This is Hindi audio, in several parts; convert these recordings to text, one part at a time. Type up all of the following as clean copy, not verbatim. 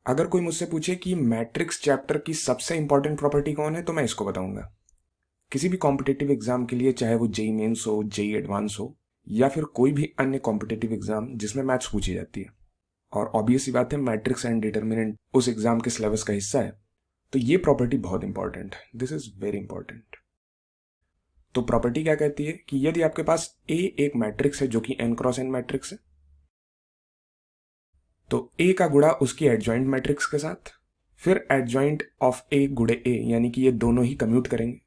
अगर कोई मुझसे पूछे कि मैट्रिक्स चैप्टर की सबसे इंपॉर्टेंट प्रॉपर्टी कौन है तो मैं इसको बताऊंगा। किसी भी कॉम्पिटिटिव एग्जाम के लिए, चाहे वो जेई मेंस हो, जेई एडवांस हो, या फिर कोई भी अन्य कॉम्पिटिटिव एग्जाम जिसमें मैथ्स पूछी जाती है, और ऑब्वियस सी बात है मैट्रिक्स एंड डिटर्मिनेंट उस एग्जाम के सिलेबस का हिस्सा है, तो ये प्रॉपर्टी बहुत इंपॉर्टेंट है। This is very important. तो प्रॉपर्टी क्या कहती है कि यदि आपके पास ए एक मैट्रिक्स है जो कि n क्रॉस n मैट्रिक्स है, तो ए का गुणा उसकी एडजॉइंट मैट्रिक्स के साथ, फिर एडजॉइंट ऑफ ए गुणे ए, यानी कि ये दोनों ही कम्यूट करेंगे,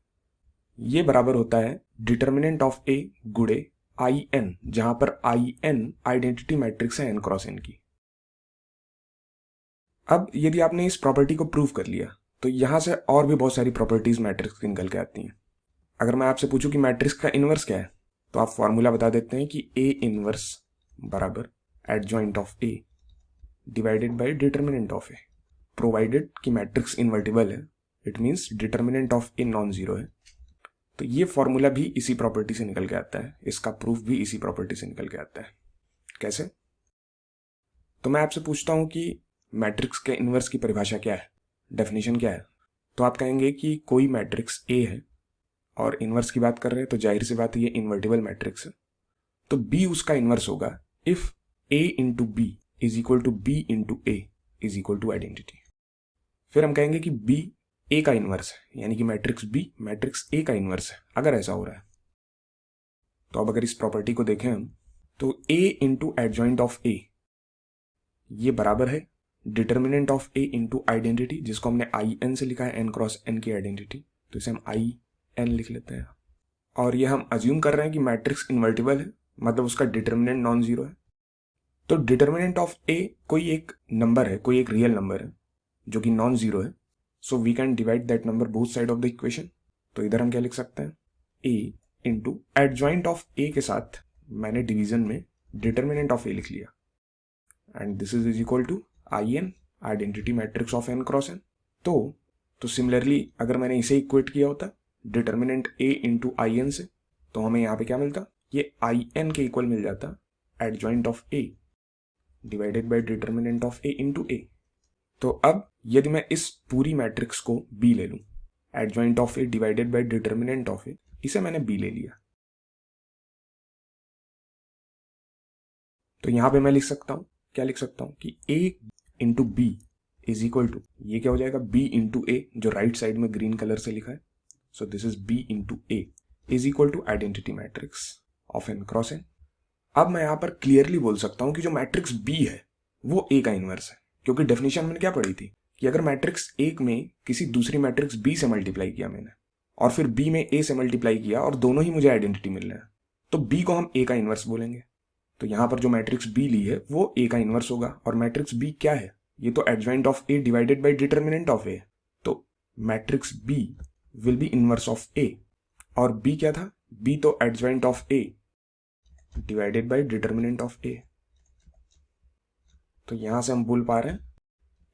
ये बराबर होता है डिटर्मिनेंट ऑफ ए गुणे आई एन, जहां पर आई एन आइडेंटिटी मैट्रिक्स है n क्रॉस n की। अब यदि आपने इस प्रॉपर्टी को प्रूव कर लिया तो यहां से और भी बहुत सारी प्रॉपर्टीज मैट्रिक्स की निकल के आती हैं। अगर मैं आपसे पूछूं कि मैट्रिक्स का इनवर्स क्या है, तो आप फॉर्मूला बता देते हैं कि ए इनवर्स बराबर adjoint of A divided by determinant of A, provided कि मैट्रिक्स इन्वर्टिबल है, it means determinant of a non zero है। तो ये फॉर्मूला भी इसी प्रॉपर्टी से निकल के आता है, इसका प्रूफ भी इसी प्रॉपर्टी से निकल के आता है। कैसे? तो मैं आपसे पूछता हूं कि मैट्रिक्स के इनवर्स की परिभाषा क्या है, डेफिनेशन क्या है, तो आप कहेंगे कि कोई मैट्रिक्स ए है और इनवर्स की बात कर रहे हैं तो जाहिर सी बात है ये इन्वर्टिबल मैट्रिक्स है, तो बी उसका इनवर्स होगा if A into B is equal to B into A is equal to identity. फिर हम कहेंगे कि बी ए का इनवर्स है, यानी कि मैट्रिक्स बी मैट्रिक्स ए का इनवर्स है, अगर ऐसा हो रहा है। तो अब अगर इस प्रॉपर्टी को देखें हम, तो ए इंटू एडजॉइंट ऑफ ए ये बराबर है determinant of A into identity, जिसको हमने आई एन से लिखा है, एन क्रॉस एन की आइडेंटिटी, तो इसे हम आई एन लिख लेते हैं। और ये हम अज्यूम कर रहे हैं कि मैट्रिक्स इन्वर्टिबल है, मतलब उसका डिटर्मिनेंट नॉन जीरो है। तो डिटर्मिनेंट ऑफ ए कोई एक नंबर है, कोई एक रियल नंबर है जो कि नॉन जीरो है, so we can divide that number both side of the equation. तो इधर हम क्या लिख सकते हैं, A into adjoint of A के साथ मैंने डिवीजन में डिटर्मिनेंट ऑफ ए लिख लिया, and this is equal to I n identity matrix of N cross n. तो सिमिलरली अगर मैंने इसे इक्वेट किया होता determinant A into I n से, तो हमें यहाँ पे क्या मिलता, ये आई एन के इक्वल मिल जाता adjoint of A divided by determinant of A into A. तो अब यदि मैं इस पूरी मैट्रिक्स को बी ले लूं, adjoint of A divided by determinant of A, इसे मैंने बी ले लिया, तो यहां पे मैं लिख सकता हूं, क्या लिख सकता हूं कि A into B is equal to, ये क्या हो जाएगा, बी इंटू ए, जो राइट साइड में ग्रीन कलर से लिखा है, so this is B into A is equal to identity matrix of N cross N. अब मैं यहां पर क्लियरली बोल सकता हूं कि जो मैट्रिक्स बी है वो ए का इनवर्स है, क्योंकि डेफिनेशन मैंने क्या पढ़ी थी कि अगर मैट्रिक्स ए में किसी दूसरी मैट्रिक्स बी से मल्टीप्लाई किया मैंने, और फिर बी में ए से मल्टीप्लाई किया, और दोनों ही मुझे आइडेंटिटी मिल रहे हैं, तो बी को हम ए का इनवर्स बोलेंगे। तो यहां पर जो मैट्रिक्स बी ली है वो ए का इनवर्स होगा, और मैट्रिक्स बी क्या है, ये तो adjoint of A divided by determinant of A, तो matrix B will be inverse of A, और बी क्या था, बी तो adjoint of A divided by determinant of A. तो यहां से हम बोल पा रहे हैं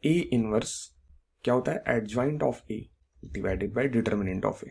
ए इनवर्स क्या होता है, adjoint of A divided by determinant of A.